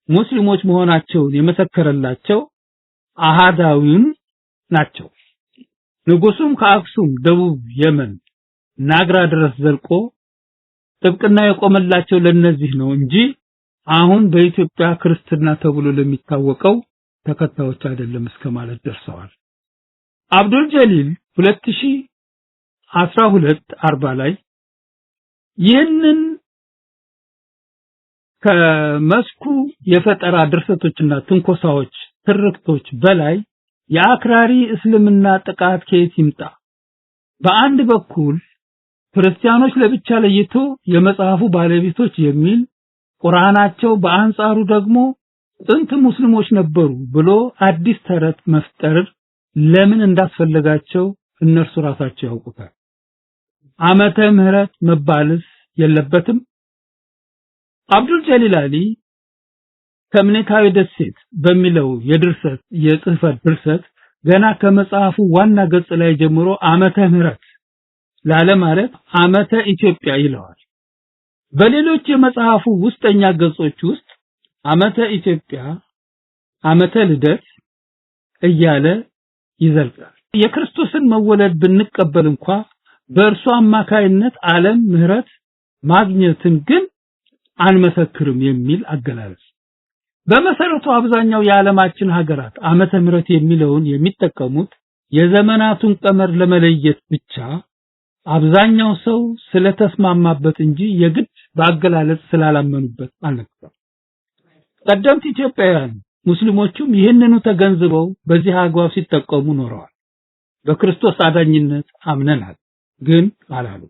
ሙስሊሞች መሆናቸውን የመሰከረላቸው አሃዳዊን ናቸው። ንጉሱም ከአክሱም ደቡብ የመን ናግራ ድረስ ዘልቆ ጥብቅና የቆመላቸው ለነዚህ ነው እንጂ አሁን በኢትዮጵያ ክርስትና ተብሎ ለሚታወቀው ተከታዮች አይደለም እስከማለት ደርሰዋል። አብዱል ጀሊል 2012 40 ላይ ይህንን ከመስኩ የፈጠራ ድርሰቶችና ትንኮሳዎች ትርክቶች በላይ የአክራሪ እስልምና ጥቃት ከየት ይምጣ? በአንድ በኩል ክርስቲያኖች ለብቻ ለይቶ የመጽሐፉ ባለቤቶች የሚል ቁርአናቸው በአንጻሩ ደግሞ ጥንት ሙስሊሞች ነበሩ ብሎ አዲስ ተረት መፍጠር ለምን እንዳስፈለጋቸው እነርሱ ራሳቸው ያውቁታል። ዓመተ ምህረት መባልስ የለበትም? አብዱል ጀሊል አሊ ከእምነታዊ ደሴት በሚለው የጽህፈት ድርሰት ገና ከመጽሐፉ ዋና ገጽ ላይ ጀምሮ ዓመተ ምህረት ላለ ማለት ዓመተ ኢትዮጵያ ይለዋል። በሌሎች የመጽሐፉ ውስጠኛ ገጾች ውስጥ ዓመተ ኢትዮጵያ፣ ዓመተ ልደት እያለ ይዘልቃል። የክርስቶስን መወለድ ብንቀበል እንኳ በእርሱ አማካይነት ዓለም ምህረት ማግኘትን ግን አንመሰክርም የሚል አገላለጽ። በመሰረቱ አብዛኛው የዓለማችን ሀገራት ዓመተ ምህረት የሚለውን የሚጠቀሙት የዘመናቱን ቀመር ለመለየት ብቻ አብዛኛው ሰው ስለተስማማበት እንጂ የግድ በአገላለጽ ስላላመኑበት አልነበረም። ቀደምት ኢትዮጵያውያን ሙስሊሞቹም ይህንኑ ተገንዝበው በዚህ አግባብ ሲጠቀሙ ኖረዋል። በክርስቶስ አዳኝነት አምነናል ግን አላሉ።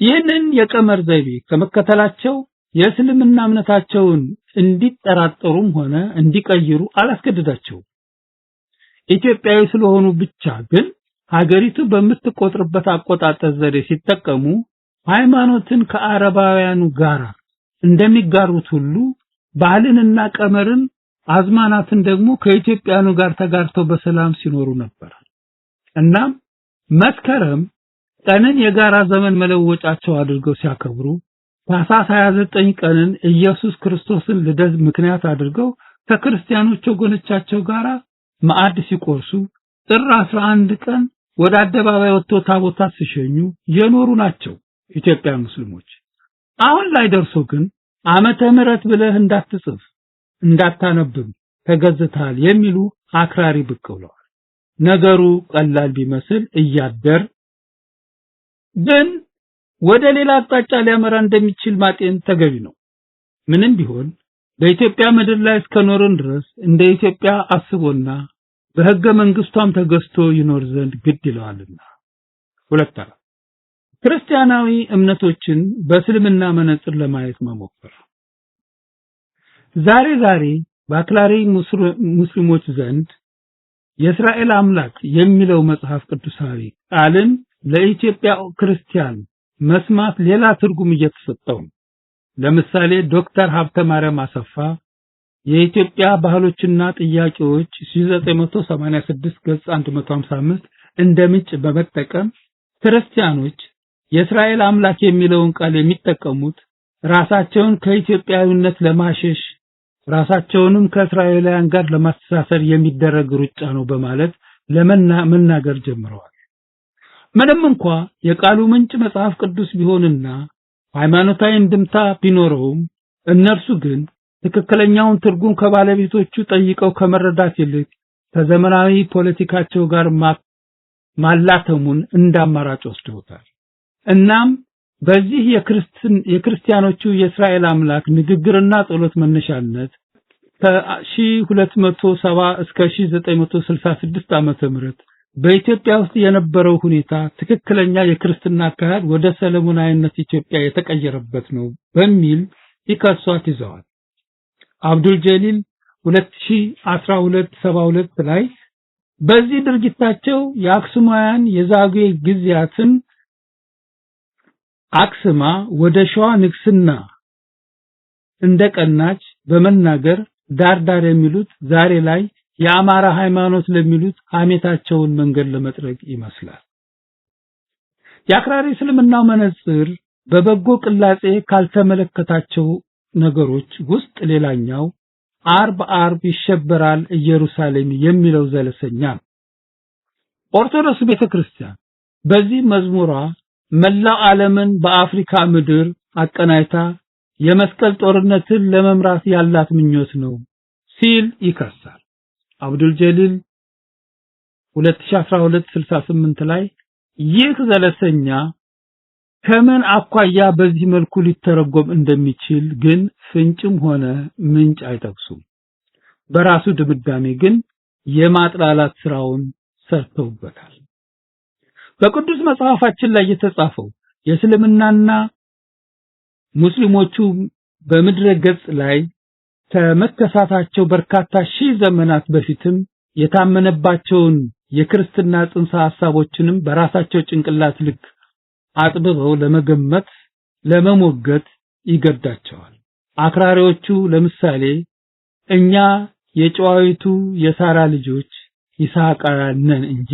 ይህንን የቀመር ዘይቤ ከመከተላቸው የእስልምና እምነታቸውን እንዲጠራጠሩም ሆነ እንዲቀይሩ አላስገድዳቸውም። ኢትዮጵያዊ ስለሆኑ ብቻ ግን ሀገሪቱ በምትቆጥርበት አቆጣጠር ዘዴ ሲጠቀሙ ሃይማኖትን ከአረባውያኑ ጋር እንደሚጋሩት ሁሉ ባህልንና ቀመርን አዝማናትን ደግሞ ከኢትዮጵያኑ ጋር ተጋርተው በሰላም ሲኖሩ ነበር። እናም መስከረም ቀንን የጋራ ዘመን መለወጫቸው አድርገው ሲያከብሩ ታኅሳስ 29 ቀንን ኢየሱስ ክርስቶስን ልደት ምክንያት አድርገው ከክርስቲያኖች ወገኖቻቸው ጋር ማዕድ ሲቆርሱ ጥር 11 ቀን ወደ አደባባይ ወጥተው ታቦታት ሲሸኙ የኖሩ ናቸው ኢትዮጵያ ሙስሊሞች። አሁን ላይ ደርሶ ግን ዓመተ ምህረት ብለህ እንዳትጽፍ እንዳታነብም ተገዝተሃል የሚሉ አክራሪ ብቅ ብለዋል። ነገሩ ቀላል ቢመስል እያደር ግን ወደ ሌላ አቅጣጫ ሊያመራ እንደሚችል ማጤን ተገቢ ነው። ምንም ቢሆን በኢትዮጵያ ምድር ላይ እስከኖርን ድረስ እንደ ኢትዮጵያ አስቦና በሕገ መንግስቷም ተገዝቶ ይኖር ዘንድ ግድ ይለዋልና። ሁለተኛ ክርስቲያናዊ እምነቶችን በእስልምና መነጽር ለማየት መሞከር። ዛሬ በአክራሪ ሙስሊሞች ዘንድ የእስራኤል አምላክ የሚለው መጽሐፍ ቅዱሳዊ ቃልን ለኢትዮጵያ ክርስቲያን መስማት ሌላ ትርጉም እየተሰጠው ነው። ለምሳሌ ዶክተር ሀብተ ማርያም አሰፋ የኢትዮጵያ ባህሎችና ጥያቄዎች 1986 ገጽ 155 እንደ ምንጭ በመጠቀም ክርስቲያኖች የእስራኤል አምላክ የሚለውን ቃል የሚጠቀሙት ራሳቸውን ከኢትዮጵያዊነት ለማሸሽ ራሳቸውንም ከእስራኤላውያን ጋር ለማስተሳሰር የሚደረግ ሩጫ ነው በማለት ለመናገር ጀምረዋል። ምንም እንኳን የቃሉ ምንጭ መጽሐፍ ቅዱስ ቢሆንና ሃይማኖታዊ እንድምታ ቢኖረውም እነርሱ ግን ትክክለኛውን ትርጉም ከባለቤቶቹ ጠይቀው ከመረዳት ይልቅ ከዘመናዊ ፖለቲካቸው ጋር ማላተሙን እንዳማራጭ ወስደውታል። እናም በዚህ የክርስቲያኖቹ የእስራኤል አምላክ ንግግርና ጸሎት መነሻነት ከ1270 እስከ 1966 ዓመተ ምህረት በኢትዮጵያ ውስጥ የነበረው ሁኔታ ትክክለኛ የክርስትና አካሄድ ወደ ሰለሞናዊነት ኢትዮጵያ የተቀየረበት ነው በሚል ይከሷት ይዘዋል። አብዱል ጀሊል 2012/72 ላይ በዚህ ድርጊታቸው የአክሱማውያን የዛጉዌ ጊዜያትን አክስማ ወደ ሸዋ ንግስና እንደቀናች በመናገር ዳርዳር የሚሉት ዛሬ ላይ የአማራ ሃይማኖት ለሚሉት ሐሜታቸውን መንገድ ለመጥረግ ይመስላል። የአክራሪ እስልምናው መነጽር በበጎ ቅላጼ ካልተመለከታቸው ነገሮች ውስጥ ሌላኛው አርብ ይሸበራል ኢየሩሳሌም የሚለው ዘለሰኛ ነው። ኦርቶዶክስ ቤተክርስቲያን በዚህ መዝሙሯ መላው ዓለምን በአፍሪካ ምድር አቀናይታ የመስቀል ጦርነትን ለመምራት ያላት ምኞት ነው ሲል ይከሳል። አብዱል ጀሊል 2012/68 ላይ ይህ ዘለሰኛ ከምን አኳያ በዚህ መልኩ ሊተረጎም እንደሚችል ግን ፍንጭም ሆነ ምንጭ አይጠቅሱም። በራሱ ድምዳሜ ግን የማጥላላት ስራውን ሰርተውበታል። በቅዱስ መጽሐፋችን ላይ የተጻፈው የእስልምናና ሙስሊሞቹ በምድረ ገጽ ላይ ከመከሳታቸው በርካታ ሺህ ዘመናት በፊትም የታመነባቸውን የክርስትና ጽንሰ ሐሳቦችንም በራሳቸው ጭንቅላት ልክ አጥብበው ለመገመት ለመሞገት ይገዳቸዋል። አክራሪዎቹ ለምሳሌ እኛ የጨዋይቱ የሳራ ልጆች ይስሐቃውያን ነን እንጂ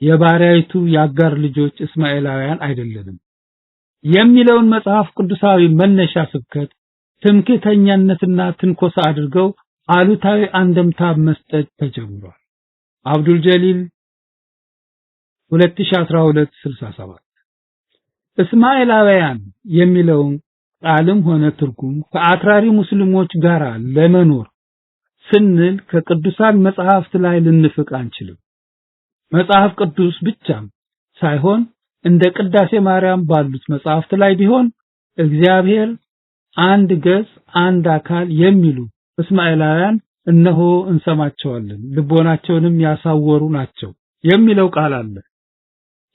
የባሪያይቱ የአጋር ልጆች እስማኤላውያን አይደለንም የሚለውን መጽሐፍ ቅዱሳዊ መነሻ ስብከት ትምክህተኛነትና ትንኮሳ አድርገው አሉታዊ አንደምታ መስጠት ተጀምሯል። አብዱል ጀሊል 2012/67 እስማኤላውያን የሚለውን ቃልም ሆነ ትርጉም ከአክራሪ ሙስሊሞች ጋር ለመኖር ስንል ከቅዱሳን መጽሐፍት ላይ ልንፍቅ አንችልም። መጽሐፍ ቅዱስ ብቻም ሳይሆን እንደ ቅዳሴ ማርያም ባሉት መጽሐፍት ላይ ቢሆን እግዚአብሔር አንድ ገጽ አንድ አካል የሚሉ እስማኤላውያን እነሆ እንሰማቸዋለን፣ ልቦናቸውንም ያሳወሩ ናቸው የሚለው ቃል አለ።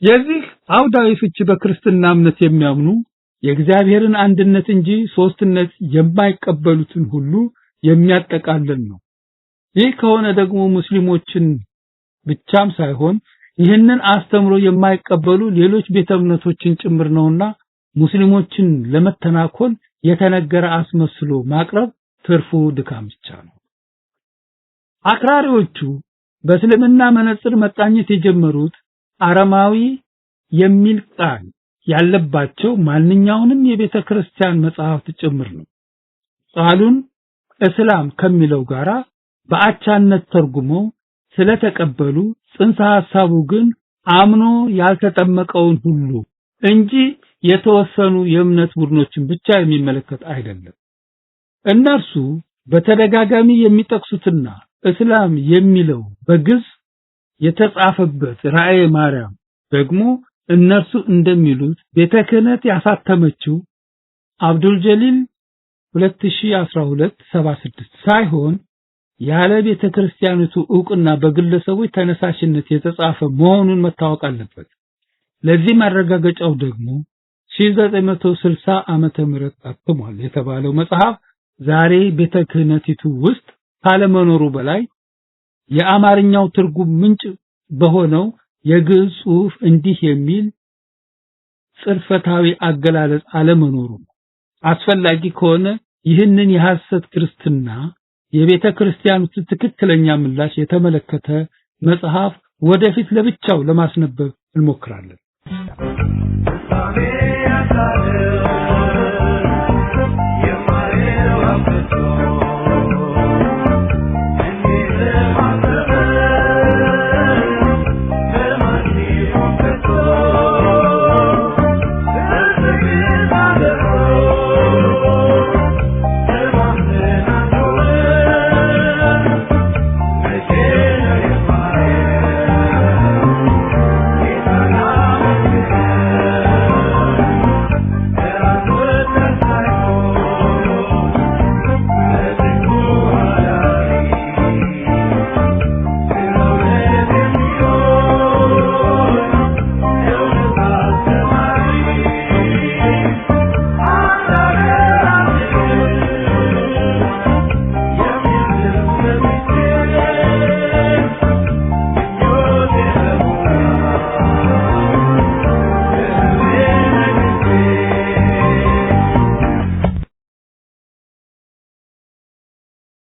የዚህ አውዳዊ ፍቺ በክርስትና እምነት የሚያምኑ የእግዚአብሔርን አንድነት እንጂ ሶስትነት የማይቀበሉትን ሁሉ የሚያጠቃልል ነው። ይህ ከሆነ ደግሞ ሙስሊሞችን ብቻም ሳይሆን ይህንን አስተምሮ የማይቀበሉ ሌሎች ቤተ እምነቶችን ጭምር ነውና ሙስሊሞችን ለመተናኮል የተነገረ አስመስሎ ማቅረብ ትርፉ ድካም ብቻ ነው። አክራሪዎቹ በእስልምና መነጽር መቃኘት የጀመሩት አረማዊ የሚል ቃል ያለባቸው ማንኛውንም የቤተ ክርስቲያን መጽሐፍት ጭምር ነው። ቃሉን እስላም ከሚለው ጋራ በአቻነት ተርጉሞ ስለተቀበሉ ጽንሰ ሐሳቡ ግን አምኖ ያልተጠመቀውን ሁሉ እንጂ የተወሰኑ የእምነት ቡድኖችን ብቻ የሚመለከት አይደለም። እነርሱ በተደጋጋሚ የሚጠቅሱትና እስላም የሚለው በግዕዝ የተጻፈበት ራእየ ማርያም ደግሞ እነርሱ እንደሚሉት ቤተ ክህነት ያሳተመችው አብዱል ጀሊል 2012/76 ሳይሆን ያለ ቤተ ክርስቲያኒቱ ዕውቅና በግለሰቦች ተነሳሽነት የተጻፈ መሆኑን መታወቅ አለበት። ለዚህ ማረጋገጫው ደግሞ 1960 ዓመተ ምህረት ታትሟል የተባለው መጽሐፍ ዛሬ ቤተ ክህነቲቱ ውስጥ ካለመኖሩ በላይ የአማርኛው ትርጉም ምንጭ በሆነው የግዕዝ ጽሑፍ እንዲህ የሚል ጽርፈታዊ አገላለጽ አለመኖሩ አስፈላጊ ከሆነ ይህንን የሐሰት ክርስትና የቤተ ክርስቲያኑ ትክክለኛ ምላሽ የተመለከተ መጽሐፍ ወደፊት ለብቻው ለማስነበብ እንሞክራለን።